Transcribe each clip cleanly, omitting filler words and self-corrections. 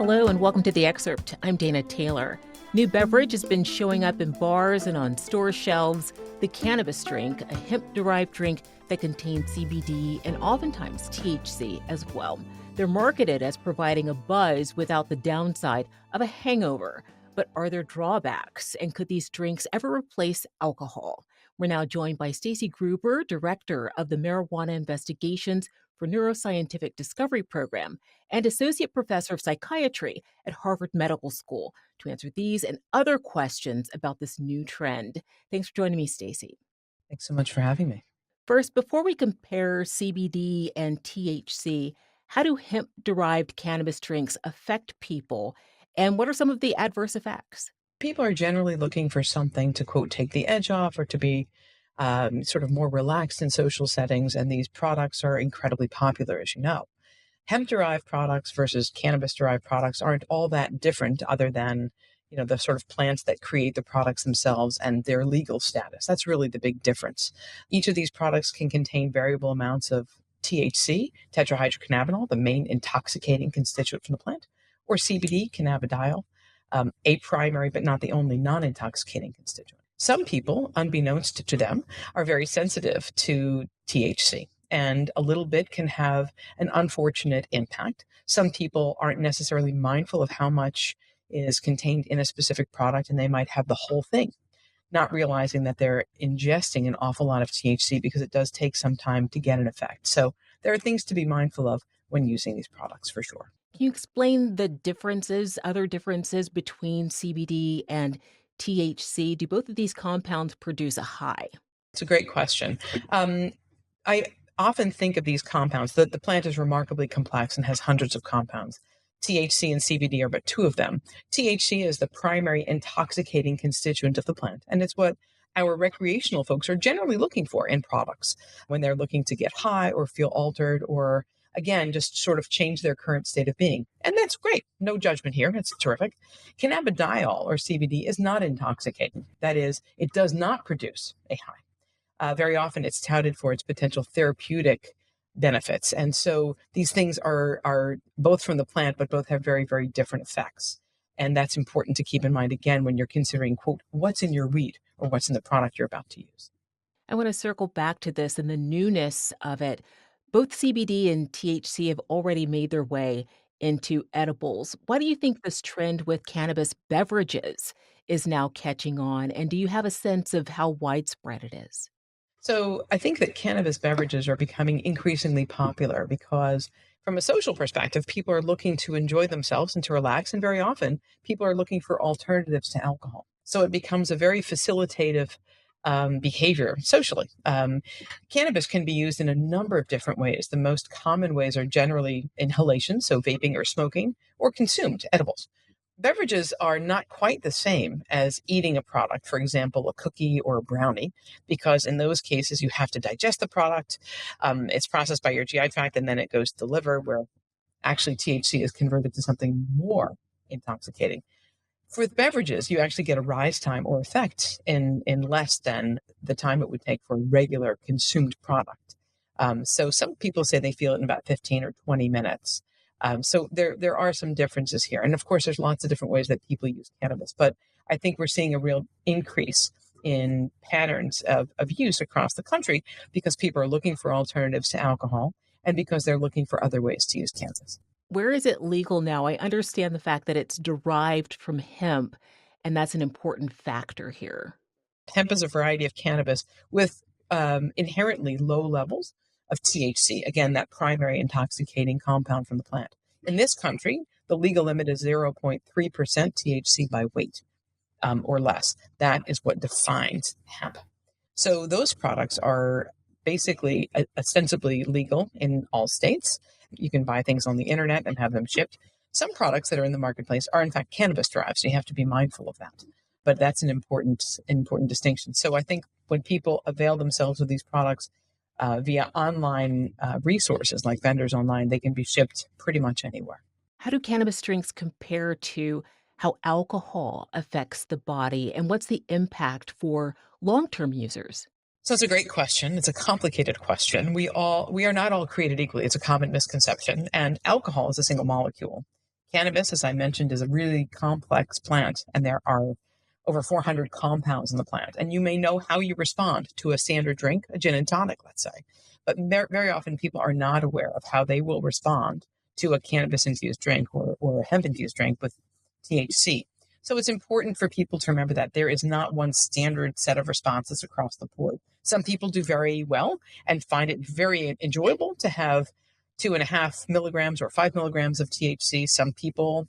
Hello and welcome to The Excerpt. I'm Dana Taylor. New beverage has been showing up in bars and on store shelves. The cannabis drink, a hemp-derived drink that contains CBD and oftentimes THC as well. They're marketed as providing a buzz without the downside of a hangover. But are there drawbacks? And could these drinks ever replace alcohol? We're now joined by Stacy Gruber, director of the Marijuana Investigations for Neuroscientific Discovery Program and associate professor of psychiatry at Harvard Medical School, to answer these and other questions about this new trend. Thanks for joining me, Stacy. Thanks so much for having me. First, before we compare CBD and THC, how do hemp-derived cannabis drinks affect people, and what are some of the adverse effects? People are generally looking for something to, quote, take the edge off or to be sort of more relaxed in social settings, and these products are incredibly popular, as you know. Hemp-derived products versus cannabis-derived products aren't all that different other than, the sort of plants that create the products themselves and their legal status. That's really the big difference. Each of these products can contain variable amounts of THC, tetrahydrocannabinol, the main intoxicating constituent from the plant, or CBD, cannabidiol, a primary but not the only non-intoxicating constituent. Some people, unbeknownst to them, are very sensitive to THC, and a little bit can have an unfortunate impact. Some people aren't necessarily mindful of how much is contained in a specific product, and they might have the whole thing, not realizing that they're ingesting an awful lot of THC because it does take some time to get an effect. So there are things to be mindful of when using these products, for sure. Can you explain the differences, other differences between CBD and THC? Do both of these compounds produce a high? It's a great question. I often think of these compounds, that the plant is remarkably complex and has hundreds of compounds. THC and CBD are but two of them. THC is the primary intoxicating constituent of the plant, and it's what our recreational folks are generally looking for in products when they're looking to get high or feel altered or, again, just sort of change their current state of being. And that's great. No judgment here. It's terrific. Cannabidiol, or CBD, is not intoxicating. That is, it does not produce a high. Very often it's touted for its potential therapeutic benefits. And so these things are both from the plant, but both have very, very different effects. And that's important to keep in mind, again, when you're considering, quote, what's in your weed or what's in the product you're about to use. I want to circle back to this and the newness of it. Both CBD and THC have already made their way into edibles. Why do you think this trend with cannabis beverages is now catching on? And do you have a sense of how widespread it is? So I think that cannabis beverages are becoming increasingly popular because, from a social perspective, people are looking to enjoy themselves and to relax. And very often, people are looking for alternatives to alcohol. So it becomes a very facilitative behavior socially. Cannabis can be used in a number of different ways. The most common ways are generally inhalation, so vaping or smoking, or consumed edibles. Beverages are not quite the same as eating a product, for example, a cookie or a brownie, because in those cases you have to digest the product. It's processed by your GI tract and then it goes to the liver, where actually THC is converted to something more intoxicating. For beverages, you actually get a rise time or effect in less than the time it would take for a regular consumed product. So some people say they feel it in about 15 or 20 minutes. So there are some differences here. And of course, there's lots of different ways that people use cannabis. But I think we're seeing a real increase in patterns of use across the country because people are looking for alternatives to alcohol and because they're looking for other ways to use cannabis. Where is it legal now? I understand the fact that it's derived from hemp, and that's an important factor here. Hemp is a variety of cannabis with inherently low levels of THC, again, that primary intoxicating compound from the plant. In this country, the legal limit is 0.3% THC by weight or less. That is what defines hemp. So those products are basically ostensibly legal in all states. You can buy things on the internet and have them shipped. Some products that are in the marketplace are in fact cannabis derived, so you have to be mindful of that. But that's an important distinction. So I think when people avail themselves of these products via online resources like vendors online, they can be shipped pretty much anywhere. How do cannabis drinks compare to how alcohol affects the body, and what's the impact for long-term users? So it's a great question. It's a complicated question. We are not all created equally. It's a common misconception. And alcohol is a single molecule. Cannabis, as I mentioned, is a really complex plant, and there are over 400 compounds in the plant. And you may know how you respond to a standard drink, a gin and tonic, let's say. But very often people are not aware of how they will respond to a cannabis infused drink or a hemp infused drink with THC. So it's important for people to remember that there is not one standard set of responses across the board. Some people do very well and find it very enjoyable to have 2.5 milligrams or 5 milligrams of THC. Some people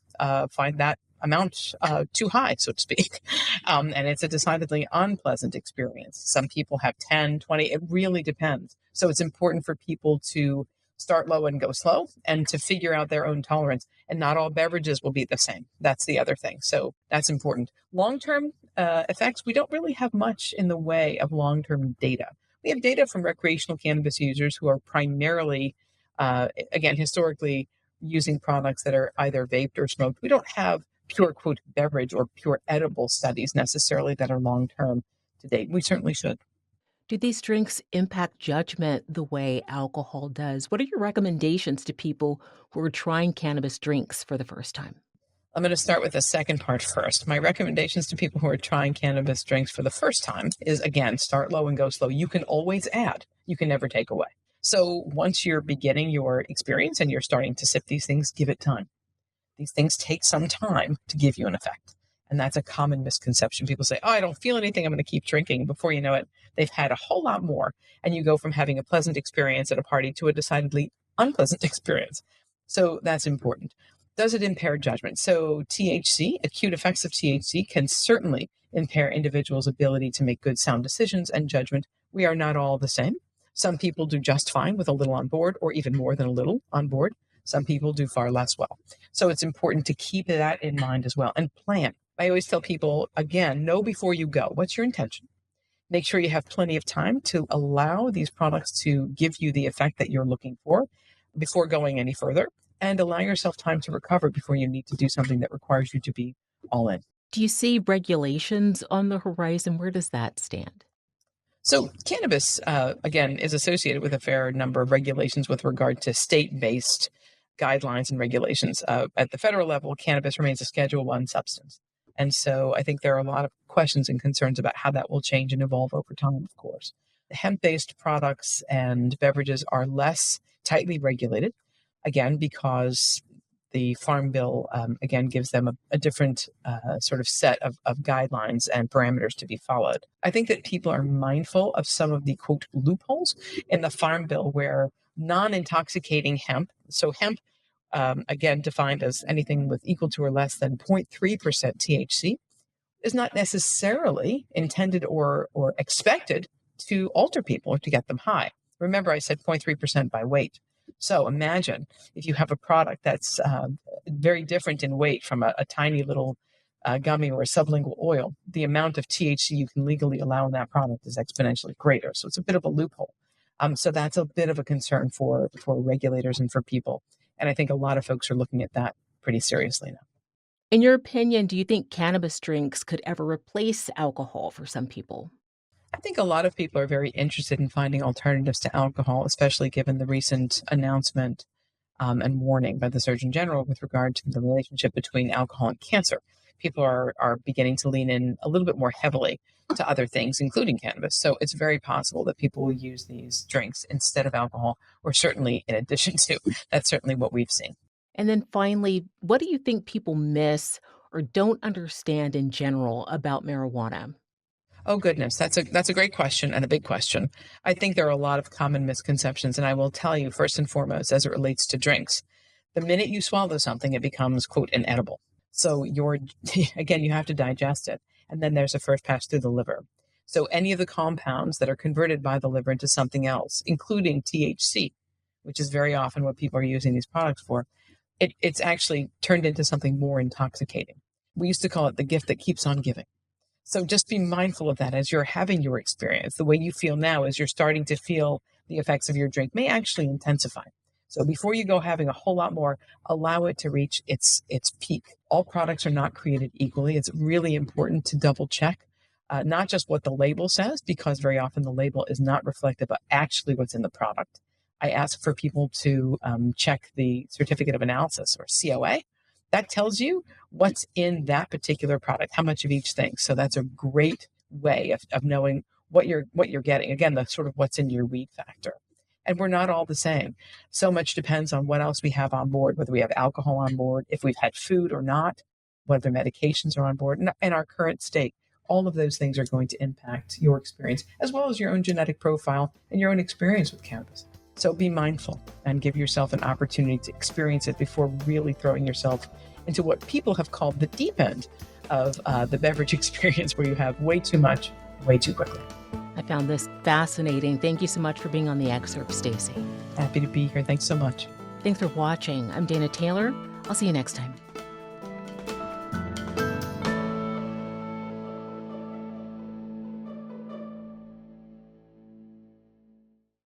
find that amount too high, so to speak. And it's a decidedly unpleasant experience. Some people have 10, 20, it really depends. So it's important for people to start low and go slow and to figure out their own tolerance. And not all beverages will be the same. That's the other thing. So that's important. Long-term effects, we don't really have much in the way of long-term data. We have data from recreational cannabis users who are primarily, again, historically using products that are either vaped or smoked. We don't have pure, quote, beverage or pure edible studies necessarily that are long-term to date. We certainly should. Do these drinks impact judgment the way alcohol does? What are your recommendations to people who are trying cannabis drinks for the first time? I'm going to start with the second part first. My recommendations to people who are trying cannabis drinks for the first time is, again, start low and go slow. You can always add, you can never take away. So once you're beginning your experience and you're starting to sip these things, give it time. These things take some time to give you an effect. And that's a common misconception. People say, oh, I don't feel anything, I'm going to keep drinking. Before you know it, they've had a whole lot more. And you go from having a pleasant experience at a party to a decidedly unpleasant experience. So that's important. Does it impair judgment? So THC, acute effects of THC can certainly impair individuals' ability to make good sound decisions and judgment. We are not all the same. Some people do just fine with a little on board or even more than a little on board. Some people do far less well. So it's important to keep that in mind as well and plan. I always tell people, again, know before you go. What's your intention? Make sure you have plenty of time to allow these products to give you the effect that you're looking for before going any further, and allow yourself time to recover before you need to do something that requires you to be all in. Do you see regulations on the horizon? Where does that stand? So cannabis, again, is associated with a fair number of regulations with regard to state-based guidelines and regulations. At the federal level, cannabis remains a Schedule I substance. And so I think there are a lot of questions and concerns about how that will change and evolve over time, of course. The hemp-based products and beverages are less tightly regulated, again, because the Farm Bill, again, gives them a different sort of set of guidelines and parameters to be followed. I think that people are mindful of some of the, quote, loopholes in the Farm Bill where non-intoxicating hemp, so hemp, again, defined as anything with equal to or less than 0.3% THC, is not necessarily intended or expected to alter people or to get them high. Remember, I said 0.3% by weight. So imagine if you have a product that's very different in weight from a tiny little gummy or a sublingual oil, the amount of THC you can legally allow in that product is exponentially greater. So it's a bit of a loophole. So that's a bit of a concern for regulators and for people. And I think a lot of folks are looking at that pretty seriously now. In your opinion, do you think cannabis drinks could ever replace alcohol for some people? I think a lot of people are very interested in finding alternatives to alcohol, especially given the recent announcement and warning by the Surgeon General with regard to the relationship between alcohol and cancer. People are beginning to lean in a little bit more heavily to other things, including cannabis. So it's very possible that people will use these drinks instead of alcohol, or certainly in addition to. That's certainly what we've seen. And then finally, what do you think people miss or don't understand in general about marijuana? Oh goodness, that's a great question and a big question. I think there are a lot of common misconceptions, and I will tell you first and foremost as it relates to drinks. The minute you swallow something, it becomes, quote, an edible. So again, you have to digest it, and then there's a first pass through the liver. So any of the compounds that are converted by the liver into something else, including THC, which is very often what people are using these products for, it's actually turned into something more intoxicating. We used to call it the gift that keeps on giving. So just be mindful of that as you're having your experience. The way you feel now as you're starting to feel the effects of your drink may actually intensify. So before you go having a whole lot more, allow it to reach its peak. All products are not created equally. It's really important to double check, not just what the label says, because very often the label is not reflective of actually what's in the product. I ask for people to check the certificate of analysis, or COA, that tells you what's in that particular product, how much of each thing. So that's a great way of knowing what you're getting. Again, the sort of what's in your weed factor. And we're not all the same. So much depends on what else we have on board, whether we have alcohol on board, if we've had food or not, whether medications are on board, and our current state. All of those things are going to impact your experience, as well as your own genetic profile and your own experience with cannabis. So be mindful and give yourself an opportunity to experience it before really throwing yourself into what people have called the deep end of the beverage experience, where you have way too much, way too quickly. I found this fascinating. Thank you so much for being on the excerpt, Stacey. Happy to be here. Thanks so much. Thanks for watching. I'm Dana Taylor. I'll see you next time.